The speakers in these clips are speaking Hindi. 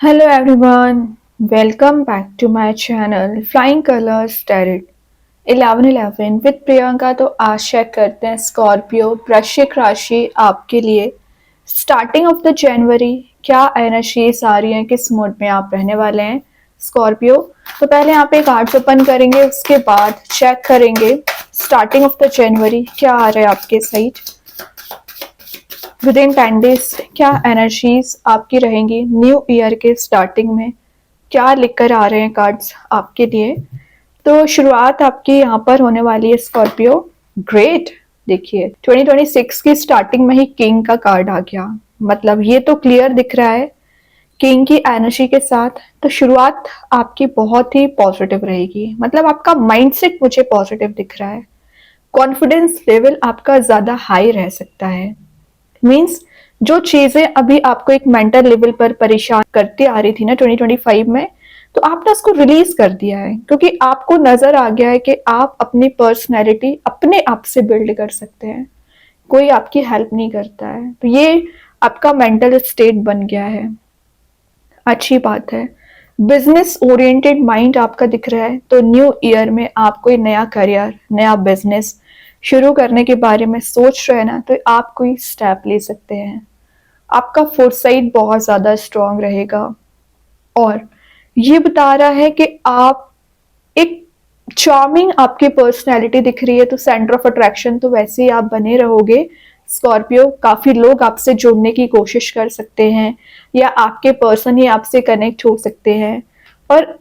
Hello everyone, welcome back to my channel Flying Colors Tarot 1111 with Priyanka. तो आज चेक करते हैं स्कॉर्पियो वृश्चिक राशि आपके लिए स्टार्टिंग ऑफ द जनवरी क्या एनर्जीज आ रही हैं, किस मोड में आप रहने वाले हैं स्कॉर्पियो। तो पहले यहाँ पे कार्ड्स ओपन करेंगे, उसके बाद चेक करेंगे स्टार्टिंग ऑफ द जनवरी क्या आ रहा है आपके साइड विद इन 10 डेज, क्या एनर्जीज आपकी रहेंगी न्यू ईयर के स्टार्टिंग में, क्या लिखकर आ रहे हैं कार्ड्स आपके लिए। तो शुरुआत आपकी यहाँ पर होने वाली है स्कॉर्पियो। ग्रेट, देखिए 2026 की स्टार्टिंग में ही किंग का कार्ड आ गया, मतलब ये तो क्लियर दिख रहा है किंग की एनर्जी के साथ। तो शुरुआत आपकी बहुत ही पॉजिटिव रहेगी, मतलब आपका माइंडसेट मुझे पॉजिटिव दिख रहा है, कॉन्फिडेंस लेवल आपका ज्यादा हाई रह सकता है। मीन्स जो चीजें अभी आपको एक मेंटल लेवल पर परेशान करती आ रही थी ना 2025 में, तो आपने उसको रिलीज कर दिया है, क्योंकि आपको नजर आ गया है कि आप अपनी पर्सनैलिटी अपने आप से बिल्ड कर सकते हैं, कोई आपकी हेल्प नहीं करता है। तो ये आपका मेंटल स्टेट बन गया है, अच्छी बात है। बिजनेस ओरिएंटेड माइंड आपका दिख रहा है, तो न्यू ईयर में आप कोई नया करियर, नया बिजनेस शुरू करने के बारे में सोच रहे हैं ना, तो आप कोई स्टेप ले सकते हैं। आपका फोरसाइट बहुत ज्यादा स्ट्रांग रहेगा और ये बता रहा है कि आप एक चार्मिंग आपकी पर्सनैलिटी दिख रही है, तो सेंटर ऑफ अट्रैक्शन तो वैसे ही आप बने रहोगे स्कॉर्पियो। काफी लोग आपसे जुड़ने की कोशिश कर सकते हैं या आपके पर्सन ही आपसे कनेक्ट हो सकते हैं, और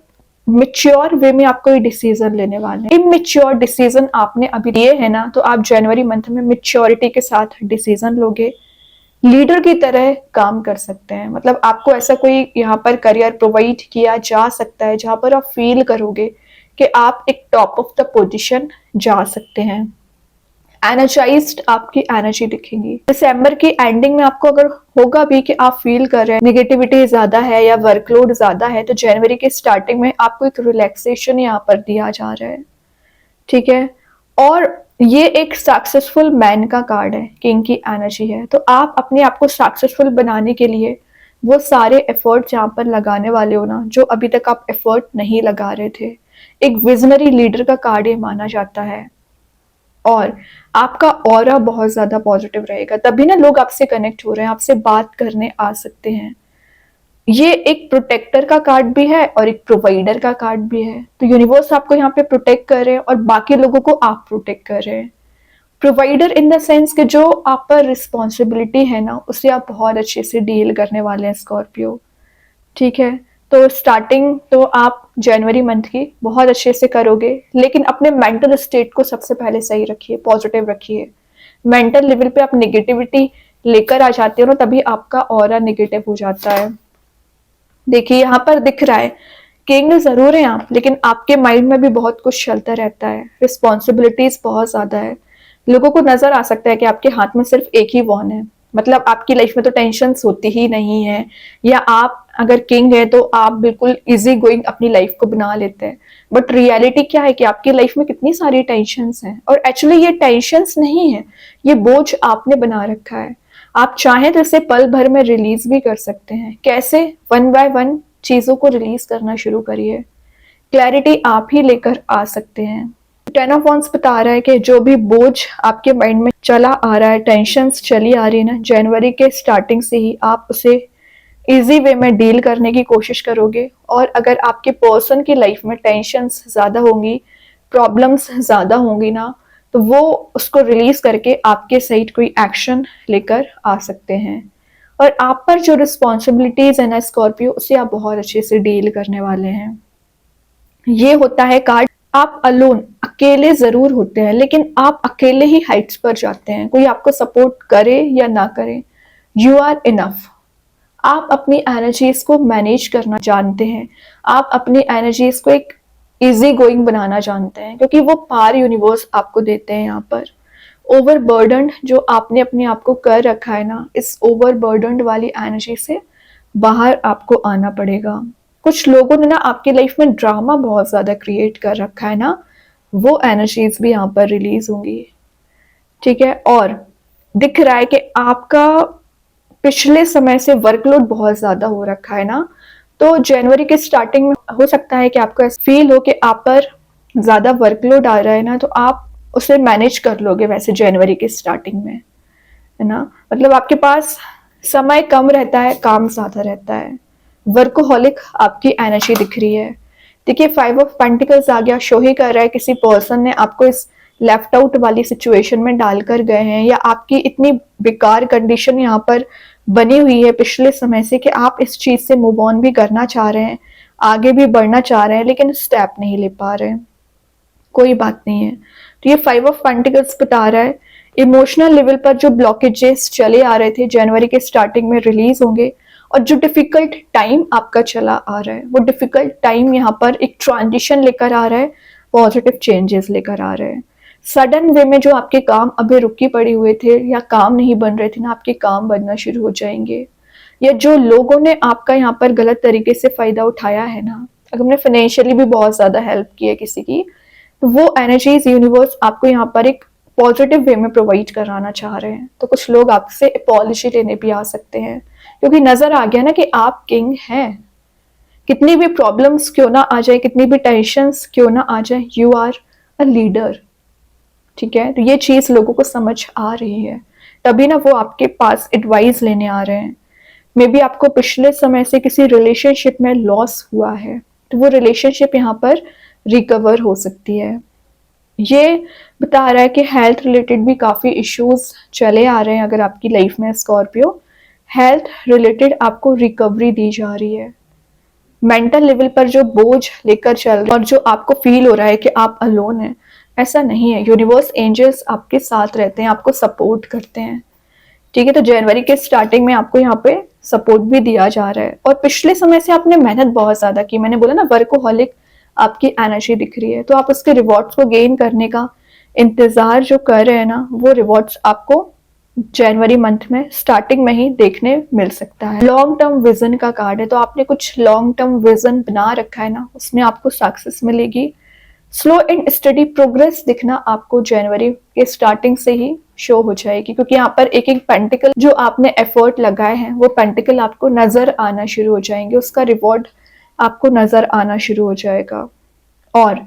मिच्योर वे में आप कोई डिसीजन लेने वाले हैं। इमेच्योर डिसीजन आपने अभी लिए है ना, तो आप जनवरी मंथ में मिच्योरिटी के साथ डिसीजन लोगे, लीडर की तरह काम कर सकते हैं। मतलब आपको ऐसा कोई यहाँ पर करियर प्रोवाइड किया जा सकता है जहां पर आप फील करोगे कि आप एक टॉप ऑफ द पोजीशन जा सकते हैं। एनर्जाइज्ड आपकी एनर्जी दिखेगी। दिसंबर की एंडिंग में आपको अगर होगा भी कि आप फील कर रहे हैं नेगेटिविटी ज्यादा है या वर्कलोड ज्यादा है, तो जनवरी के स्टार्टिंग में आपको एक रिलैक्सेशन यहाँ पर दिया जा रहा है, ठीक है। और ये एक सक्सेसफुल मैन का कार्ड है, किंग की एनर्जी है, तो आप अपने आप को सक्सेसफुल बनाने के लिए वो सारे एफर्ट यहाँ पर लगाने वाले हो ना, जो अभी तक आप एफर्ट नहीं लगा रहे थे। एक विजनरी लीडर का कार्ड ये माना जाता है, और आपका ऑरा बहुत ज्यादा पॉजिटिव रहेगा, तभी ना लोग आपसे कनेक्ट हो रहे हैं, आपसे बात करने आ सकते हैं। ये एक प्रोटेक्टर का कार्ड भी है और एक प्रोवाइडर का कार्ड भी है, तो यूनिवर्स आपको यहाँ पे प्रोटेक्ट कर रहे हैं और बाकी लोगों को आप प्रोटेक्ट कर रहे हैं। प्रोवाइडर इन द सेंस कि जो आप पर रिस्पॉन्सिबिलिटी है ना, उसे आप बहुत अच्छे से डील करने वाले हैं स्कॉर्पियो, ठीक है। तो स्टार्टिंग तो आप जनवरी मंथ की बहुत अच्छे से करोगे, लेकिन अपने मेंटल स्टेट को सबसे पहले सही रखिए, पॉजिटिव रखिए। मेंटल लेवल पे आप नेगेटिविटी लेकर आ जाते हो ना, तभी आपका ऑरा नेगेटिव हो जाता है। देखिए यहाँ पर दिख रहा है किंग जरूर है आप, लेकिन आपके माइंड में भी बहुत कुछ चलता रहता है, रिस्पॉन्सिबिलिटीज बहुत ज्यादा है। लोगों को नजर आ सकता है कि आपके हाथ में सिर्फ एक ही वॉन है, मतलब आपकी लाइफ में तो टेंशन होती ही नहीं है, या आप अगर किंग है तो आप बिल्कुल इजी गोइंग अपनी लाइफ को बना लेते हैं। बट रियलिटी क्या है कि आपकी लाइफ में कितनी सारी टेंशंस हैं, और एक्चुअली ये टेंशंस नहीं है, ये बोझ आपने बना रखा है। आप चाहें तो इसे पल भर में रिलीज भी कर सकते हैं। कैसे? वन बाय वन चीजों को रिलीज करना शुरू करिए, क्लैरिटी आप ही लेकर आ सकते हैं। टेन ऑफ वॉन्स बता रहा है कि जो भी बोझ आपके माइंड में चला आ रहा है, टेंशंस चली आ रही है ना, जनवरी के स्टार्टिंग से ही आप उसे इजी वे में डील करने की कोशिश करोगे। और अगर आपके पर्सन की लाइफ में टेंशंस ज्यादा होंगी, प्रॉब्लम्स ज्यादा होंगी ना, तो वो उसको रिलीज करके आपके साइड कोई एक्शन लेकर आ सकते हैं। और आप पर जो रिस्पॉन्सिबिलिटीज है ना स्कॉर्पियो, उसे आप बहुत अच्छे से डील करने वाले हैं। ये होता है कार्ड, आप अलोन, अकेले जरूर होते हैं, लेकिन आप अकेले ही हाइट्स पर जाते हैं, कोई आपको सपोर्ट करे या ना करे, यू आर इनफ। आप अपनी एनर्जीज को मैनेज करना जानते हैं, आप अपनी एनर्जीज को एक इजी गोइंग बनाना जानते हैं, क्योंकि वो पार यूनिवर्स आपको देते हैं। यहाँ पर ओवरबर्डन्ड जो आपने अपने आप को कर रखा है ना, इस ओवरबर्डन्ड वाली एनर्जी से बाहर आपको आना पड़ेगा। कुछ लोगों ने ना आपकी लाइफ में ड्रामा बहुत ज्यादा क्रिएट कर रखा है ना, वो एनर्जीज भी यहाँ पर रिलीज होंगी, ठीक है। और दिख रहा है कि आपका पिछले समय से वर्कलोड बहुत ज्यादा हो रखा है ना, तो जनवरी के स्टार्टिंग में हो सकता है कि आपको ऐसा फील हो कि आप पर ज़्यादा वर्कलोड आ रहा है ना, तो आप उसे मैनेज कर लोगे वैसे जनवरी के स्टार्टिंग में, है ना। मतलब आपके पास समय कम रहता है, काम ज़्यादा रहता है। वर्कोहॉलिक आपकी एनर्जी दिख रही है। देखिए 5 ऑफ पेंटिकल्स आ गया, शो ही कर रहा है किसी पर्सन ने आपको इस लेफ्ट आउट वाली सिचुएशन में डालकर गए हैं, या आपकी इतनी बेकार कंडीशन यहाँ पर बनी हुई है पिछले समय से कि आप इस चीज से मूव ऑन भी करना चाह रहे हैं, आगे भी बढ़ना चाह रहे हैं, लेकिन स्टेप नहीं ले पा रहे हैं। कोई बात नहीं है। तो ये 5 ऑफ पेंटिकल्स बता रहा है इमोशनल लेवल पर जो ब्लॉकेजेस चले आ रहे थे जनवरी के स्टार्टिंग में रिलीज होंगे, और जो डिफिकल्ट टाइम आपका चला आ रहा है वो डिफिकल्ट टाइम यहाँ पर एक ट्रांजिशन लेकर आ रहा है, पॉजिटिव चेंजेस लेकर आ रहे हैं। सडन वे में जो आपके काम अभी रुकी पड़े हुए थे या काम नहीं बन रहे थे ना, आपके काम बनना शुरू हो जाएंगे। या जो लोगों ने आपका यहाँ पर गलत तरीके से फायदा उठाया है ना, अगर हमने फाइनेंशियली भी बहुत ज्यादा हेल्प की है किसी की, तो वो एनर्जीज यूनिवर्स आपको यहाँ पर एक पॉजिटिव वे में प्रोवाइड कराना चाह रहे हैं। तो कुछ लोग आपसे अपॉलजी लेने भी आ सकते हैं, क्योंकि नजर आ गया ना कि आप किंग हैं। कितनी भी प्रॉब्लम्स क्यों ना आ जाए, कितनी भी टेंशंस क्यों ना आ जाए, यू आर अ लीडर। ठीक है, तो ये चीज लोगों को समझ आ रही है, तभी ना वो आपके पास एडवाइस लेने आ रहे हैं। मे बी आपको पिछले समय से किसी रिलेशनशिप में लॉस हुआ है, तो वो रिलेशनशिप यहाँ पर रिकवर हो सकती है। ये बता रहा है कि हेल्थ रिलेटेड भी काफ़ी इश्यूज चले आ रहे हैं। अगर आपकी लाइफ में स्कॉर्पियो, हेल्थ रिलेटेड आपको रिकवरी दी जा रही है। मेंटल लेवल पर जो बोझ लेकर चल रहे हैं और जो आपको फील हो रहा है कि आप अलोन हैं, ऐसा नहीं है। यूनिवर्स एंजल्स आपके साथ रहते हैं, आपको सपोर्ट करते हैं। ठीक है, तो जनवरी के स्टार्टिंग में आपको यहाँ पे सपोर्ट भी दिया जा रहा है। और पिछले समय से आपने मेहनत बहुत ज्यादा की, मैंने बोला ना वर्कोहॉलिक आपकी एनर्जी दिख रही है, तो आप उसके रिवॉर्ड्स को गेन करने का इंतजार जो कर रहे हैं ना, वो रिवॉर्ड्स आपको जनवरी मंथ में स्टार्टिंग में ही देखने मिल सकता है। लॉन्ग टर्म विजन का कार्ड है, तो आपने कुछ लॉन्ग टर्म विजन बना रखा है ना, उसमें आपको सक्सेस मिलेगी। स्लो एंड स्टडी प्रोग्रेस दिखना आपको जनवरी के स्टार्टिंग से ही शो हो जाएगी, क्योंकि यहाँ पर एक एक पेंटिकल जो आपने एफर्ट लगाए हैं वो पेंटिकल आपको नजर आना शुरू हो जाएंगे, उसका रिवॉर्ड आपको नजर आना शुरू हो जाएगा। और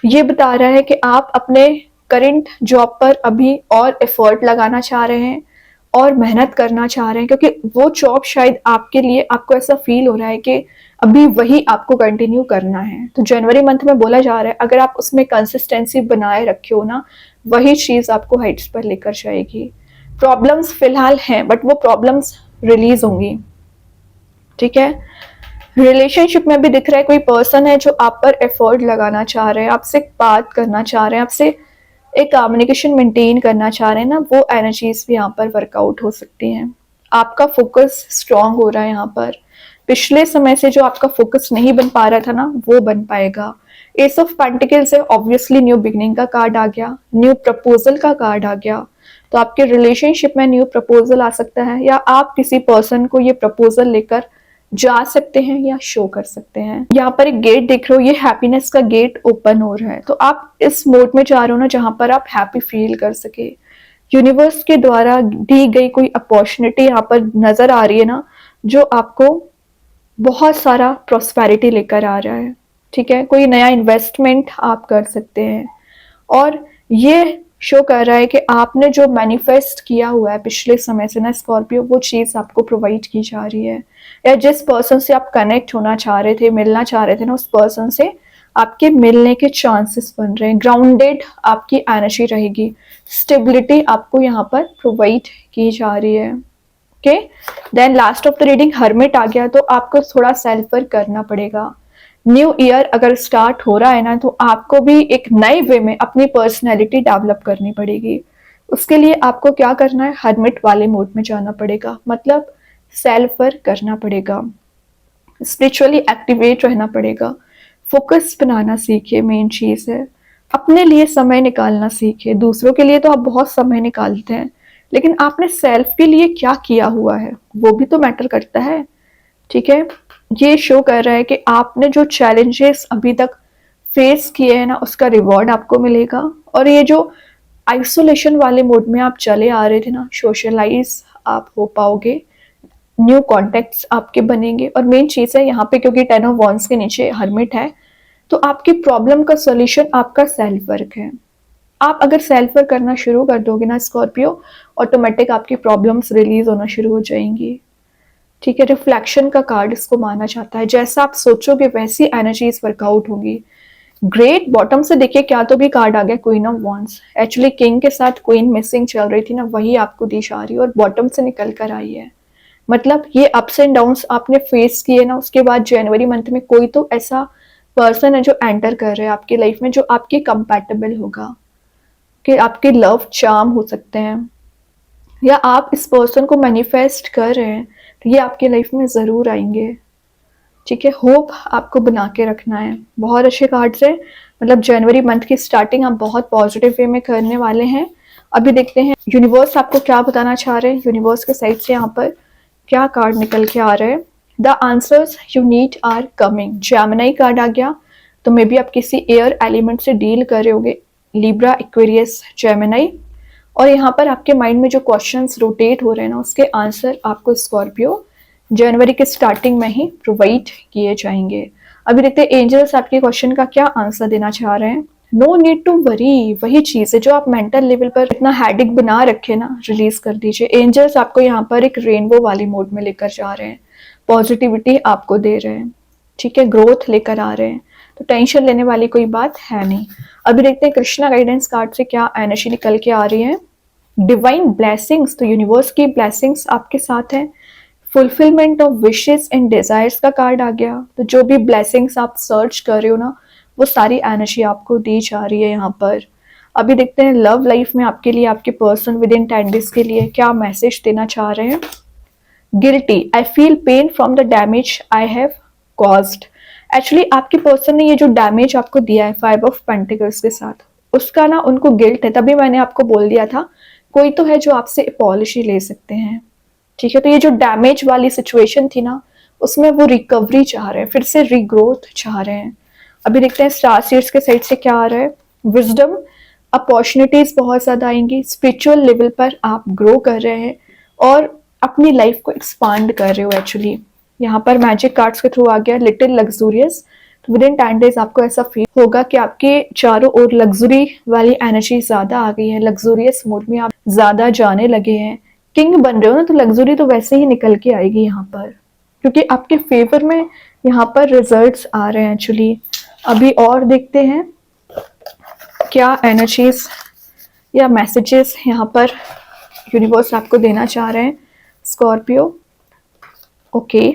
ये बता रहा है कि आप अपने करंट जॉब पर अभी और एफर्ट लगाना चाह रहे हैं और मेहनत करना चाह रहे हैं, क्योंकि वो जॉब शायद आपके लिए, आपको ऐसा फील हो रहा है कि अभी वही आपको कंटिन्यू करना है। तो जनवरी मंथ में बोला जा रहा है अगर आप उसमें कंसिस्टेंसी बनाए रखे हो ना, वही चीज आपको हाइट्स पर लेकर जाएगी। प्रॉब्लम्स फिलहाल हैं, बट वो प्रॉब्लम्स रिलीज होंगी। ठीक है, रिलेशनशिप में भी दिख रहा है कोई पर्सन है जो आप पर एफर्ट लगाना चाह रहे हैं, आपसे बात करना चाह रहे हैं, आपसे एक कम्युनिकेशन मेंटेन करना चाह रहे हैं ना, वो एनर्जीज भी यहाँ पर वर्कआउट हो सकती हैं। आपका फोकस स्ट्रांग हो रहा है यहाँ पर। पिछले समय से जो आपका फोकस नहीं बन पा रहा था ना, वो बन पाएगा। एस ऑफ पेंटिकल्स है, ऑब्वियसली न्यू बिगनिंग का कार्ड आ गया, न्यू प्रपोजल का कार्ड आ गया। तो आपके रिलेशनशिप में न्यू प्रपोजल आ सकता है, या आप किसी पर्सन को ये प्रपोजल लेकर जा सकते हैं या शो कर सकते हैं। यहाँ पर एक गेट देख रहे हो, ये हैप्पीनेस का गेट ओपन हो रहा है। तो आप इस मोड में जा रहे हो ना जहां पर आप हैप्पी फील कर सके। यूनिवर्स के द्वारा दी गई कोई अपॉर्चुनिटी यहाँ पर नजर आ रही है ना, जो आपको बहुत सारा प्रॉस्पेरिटी लेकर आ रहा है। ठीक है, कोई नया इन्वेस्टमेंट आप कर सकते हैं। और ये शो कर रहा है कि आपने जो मैनिफेस्ट किया हुआ है पिछले समय से ना स्कॉर्पियो, वो चीज आपको प्रोवाइड की जा रही है। या जिस पर्सन से आप कनेक्ट होना चाह रहे थे, मिलना चाह रहे थे ना, उस पर्सन से आपके मिलने के चांसेस बन रहे हैं। ग्राउंडेड आपकी एनर्जी रहेगी, स्टेबिलिटी आपको यहाँ पर प्रोवाइड की जा रही है। Okay, then last of the reading hermit आ गया, तो आपको थोड़ा सेल्फ वर्क करना पड़ेगा। न्यू ईयर अगर स्टार्ट हो रहा है ना, तो आपको भी एक नए वे में अपनी पर्सनैलिटी डेवलप करनी पड़ेगी। उसके लिए आपको क्या करना है, हर्मिट वाले मोड में जाना पड़ेगा, मतलब सेल्फ वर्क करना पड़ेगा, स्पिरिचुअली एक्टिवेट रहना पड़ेगा, फोकस बनाना सीखिए। मेन चीज है अपने लिए समय निकालना सीखिए। दूसरों के लिए तो आप बहुत समय निकालते हैं, लेकिन आपने सेल्फ के लिए क्या किया हुआ है वो भी तो मैटर करता है। ठीक है, ये शो कर रहा है कि आपने जो चैलेंजेस अभी तक फेस किए हैं ना, उसका रिवॉर्ड आपको मिलेगा। और ये जो आइसोलेशन वाले मोड में आप चले आ रहे थे ना, सोशलाइज आप हो पाओगे, न्यू कॉन्टेक्ट्स आपके बनेंगे। और मेन चीज़ है यहाँ पे, क्योंकि 10 ऑफ वॉन्ड्स के नीचे हर्मिट है, तो आपकी प्रॉब्लम का सॉल्यूशन आपका सेल्फ वर्क है। आप अगर सेल्फ वर्क करना शुरू कर दोगे ना स्कॉर्पियो, ऑटोमेटिक आपकी प्रॉब्लम्स रिलीज होना शुरू हो जाएंगी। ठीक है, रिफ्लेक्शन का कार्ड इसको माना जाता है। जैसा आप सोचोगे वैसी एनर्जीज वर्कआउट होंगी। ग्रेट, बॉटम से देखिए क्या तो भी कार्ड आ गया, queen of wands. Actually king के साथ क्वीन मिसिंग चल रही थी ना, वही आपको दिशा आ रही है और बॉटम से निकल कर आई है। मतलब ये अप्स एंड डाउन्स आपने फेस किए ना, उसके बाद जनवरी मंथ में कोई तो ऐसा पर्सन है जो एंटर कर रहा है आपकी लाइफ में, जो आपके कंपैटिबल होगा, कि आपके लव चार्म हो सकते हैं, या आप इस पर्सन को मैनिफेस्ट कर रहे हैं तो ये आपकी लाइफ में ज़रूर आएंगे। ठीक है, होप आपको बना के रखना है। बहुत अच्छे कार्ड्स है, मतलब जनवरी मंथ की स्टार्टिंग आप बहुत पॉजिटिव वे में करने वाले हैं। अभी देखते हैं यूनिवर्स आपको क्या बताना चाह रहे हैं। यूनिवर्स के साइड से यहाँ पर क्या कार्ड निकल के आ रहे हैं। The answers you need are coming. Gemini card आ गया, तो मे बी आप किसी एयर एलिमेंट से डील कर रहे होगे, लिब्रा, एक्वेरियस, जेमिनी। और यहाँ पर आपके माइंड में जो क्वेश्चंस रोटेट हो रहे हैं ना, उसके आंसर आपको स्कॉर्पियो जनवरी के स्टार्टिंग में ही प्रोवाइड किए जाएंगे। अभी देखते हैं एंजल्स आपके क्वेश्चन का क्या आंसर देना चाह रहे हैं। नो नीड टू वरी, वही चीज है जो आप मेंटल लेवल पर इतना हैडिक बना रखे ना, रिलीज कर दीजिए। एंजल्स आपको यहाँ पर एक रेनबो वाली मोड में लेकर जा रहे हैं, पॉजिटिविटी आपको दे रहे हैं। ठीक है, ग्रोथ लेकर आ रहे हैं, तो टेंशन लेने वाली कोई बात है नहीं। अभी देखते हैं कृष्णा गाइडेंस कार्ड से क्या एनर्जी निकल के आ रही है। डिवाइन ब्लेसिंग्स, तो यूनिवर्स की ब्लेसिंग्स आपके साथ है। Fulfilment of wishes and desires का कार्ड आ गया, तो जो भी ब्लेसिंग्स आप सर्च कर रहे हो ना, वो सारी एनर्जी आपको दी जा रही है यहाँ पर। अभी देखते हैं लव लाइफ में आपके लिए आपके पर्सन विद इन 10 डेज के लिए क्या मैसेज देना चाह रहे हैं। Guilty, I feel pain from the damage I have caused. Actually आपके पर्सन ने ये जो डैमेज आपको दिया है 5 ऑफ पेंटिकल्स के साथ, उसका ना उनको गिल्ट है। तभी मैंने आपको बोल दिया था कोई तो है जो आपसे अपॉलजी ले सकते हैं। ठीक है, तो ये जो डैमेज वाली सिचुएशन थी ना, उसमें वो रिकवरी चाह रहे हैं, फिर से रीग्रोथ चाह रहे हैं। अभी देखते हैं स्टार सीड्स के साइड से क्या आ रहा है। विजडम, अपॉर्चुनिटीज बहुत ज्यादा आएंगी। स्पिरिचुअल लेवल पर आप ग्रो कर रहे हैं और अपनी लाइफ को एक्सपांड कर रहे हो। एक्चुअली यहाँ पर मैजिक कार्ड्स के थ्रू आ गया लिटिल लग्जूरियस। तो विद इन 10 डेज आपको ऐसा फील होगा कि आपके चारों ओर लग्जरी वाली एनर्जी ज्यादा आ गई है, लग्जूरियस मोड में आप ज्यादा जाने लगे हैं। किंग बन रहे हो ना, तो लग्जरी तो वैसे ही निकल के आएगी यहाँ पर, क्योंकि आपके फेवर में यहाँ पर रिजल्ट्स आ रहे हैं एक्चुअली। अभी और देखते हैं क्या एनर्जीज या मैसेजेस यहाँ पर यूनिवर्स आपको देना चाह रहे हैं स्कॉर्पियो। ओके,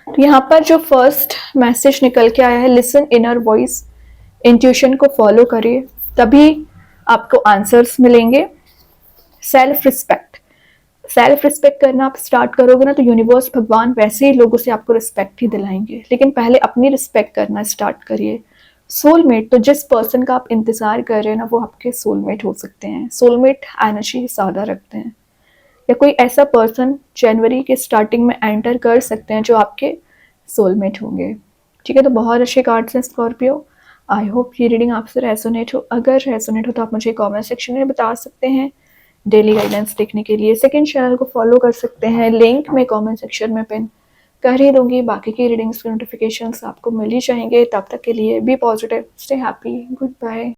तो यहाँ पर जो फर्स्ट मैसेज निकल के आया है, लिसन इनर वॉइस, इंट्यूशन को फॉलो करिए तभी आपको आंसर्स मिलेंगे। सेल्फ रिस्पेक्ट, सेल्फ रिस्पेक्ट करना आप स्टार्ट करोगे ना, तो यूनिवर्स, भगवान वैसे ही लोगों से आपको रिस्पेक्ट ही दिलाएंगे, लेकिन पहले अपनी रिस्पेक्ट करना स्टार्ट करिए। सोलमेट, तो जिस पर्सन का आप इंतजार कर रहे हैं ना, वो आपके सोलमेट हो सकते हैं। सोलमेट एनर्जी ज्यादा रखते हैं, या कोई ऐसा पर्सन जनवरी के स्टार्टिंग में एंटर कर सकते हैं जो आपके सोलमेट होंगे। ठीक है, तो बहुत अच्छे कार्ड्स हैं स्कॉर्पियो। आई होप ये रीडिंग आपसे रेजोनेट हो। अगर रेजोनेट हो तो आप मुझे कमेंट सेक्शन में बता सकते हैं। डेली गाइडेंस देखने के लिए सेकंड चैनल को फॉलो कर सकते हैं, लिंक में कमेंट सेक्शन में पिन कर ही दूंगी। बाकी की रीडिंग्स के नोटिफिकेशंस आपको मिल ही जाएंगे। तब तक के लिए be positive, stay happy, good bye.